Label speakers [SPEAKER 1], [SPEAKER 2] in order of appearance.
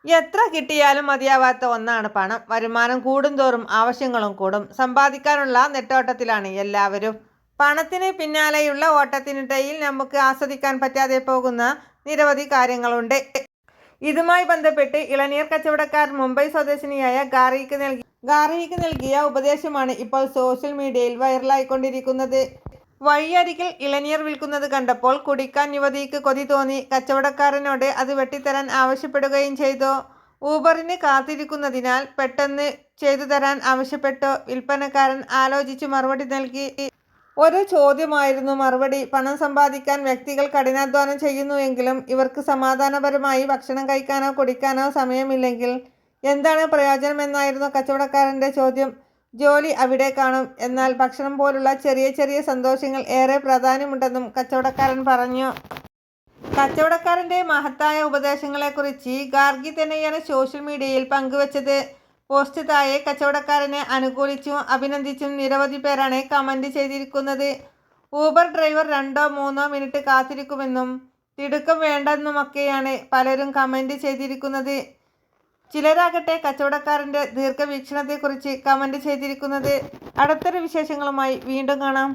[SPEAKER 1] എത്ര കിട്ടിയാലും മതിയാവാത്ത ഒന്നാണ് പണം. വരുമാനം കൂടുന്തോറും ആവശ്യങ്ങളും കൂടും. സമ്പാദിക്കാനുള്ള നെട്ടോട്ടത്തിലാണ് എല്ലാവരും. പണത്തിന് പിന്നാലെയുള്ള ഓട്ടത്തിനിടയിൽ നമുക്ക് ആസ്വദിക്കാൻ പറ്റാതെ പോകുന്ന നിരവധി കാര്യങ്ങളുണ്ട്. ഇതുമായി ബന്ധപ്പെട്ട് ഇളനീർ കച്ചവടക്കാരൻ മുംബൈ സ്വദേശിനിയായ ഗാർഹിക്ക് നൽകിയ ഉപദേശമാണ് ഇപ്പോൾ സോഷ്യൽ മീഡിയയിൽ വൈറലായിക്കൊണ്ടിരിക്കുന്നത്. വഴിയരികിൽ ഇളനീർ വിൽക്കുന്നത് കണ്ടപ്പോൾ കുടിക്കാൻ യുവതിക്ക് കൊതി തോന്നി. കച്ചവടക്കാരനോട് അത് വെട്ടിത്തരാൻ ആവശ്യപ്പെടുകയും ചെയ്തു. ഊബറിന് കാത്തിരിക്കുന്നതിനാൽ പെട്ടെന്ന് ചെയ്തു തരാൻ ആവശ്യപ്പെട്ടു. വിൽപ്പനക്കാരൻ ആലോചിച്ചു മറുപടി നൽകി. ഒരു ചോദ്യമായിരുന്നു മറുപടി. പണം സമ്പാദിക്കാൻ വ്യക്തികൾ കഠിനാധ്വാനം ചെയ്യുന്നുവെങ്കിലും ഇവർക്ക് സമാധാനപരമായി ഭക്ഷണം കഴിക്കാനോ കുടിക്കാനോ സമയമില്ലെങ്കിൽ എന്താണ് പ്രയോജനമെന്നായിരുന്നു കച്ചവടക്കാരൻ്റെ ചോദ്യം. ജോലി അവിടെ കാണും, എന്നാൽ ഭക്ഷണം പോലുള്ള ചെറിയ ചെറിയ സന്തോഷങ്ങൾ ഏറെ പ്രാധാന്യമുണ്ടെന്നും കച്ചവടക്കാരൻ പറഞ്ഞു. കച്ചവടക്കാരൻ്റെ മഹത്തായ ഉപദേശങ്ങളെക്കുറിച്ച് ഗാർഗി തന്നെയാണ് സോഷ്യൽ മീഡിയയിൽ പങ്കുവച്ചത്. പോസ്റ്റ് താഴെ കച്ചവടക്കാരനെ അനുകൂലിച്ചും അഭിനന്ദിച്ചും നിരവധി പേരാണ് കമന്റ് ചെയ്തിരിക്കുന്നത്. ഊബർ ഡ്രൈവർ 2-3 മിനിറ്റ് കാത്തിരിക്കുമെന്നും തിടുക്കം വേണ്ടെന്നുമൊക്കെയാണ് പലരും കമന്റ് ചെയ്തിരിക്കുന്നത്. ചിലരാകട്ടെ കച്ചവടക്കാരൻ്റെ ദീർഘവീക്ഷണത്തെക്കുറിച്ച് കമന്റ് ചെയ്തിരിക്കുന്നത്. അടുത്തൊരു വിശേഷങ്ങളുമായി വീണ്ടും കാണാം.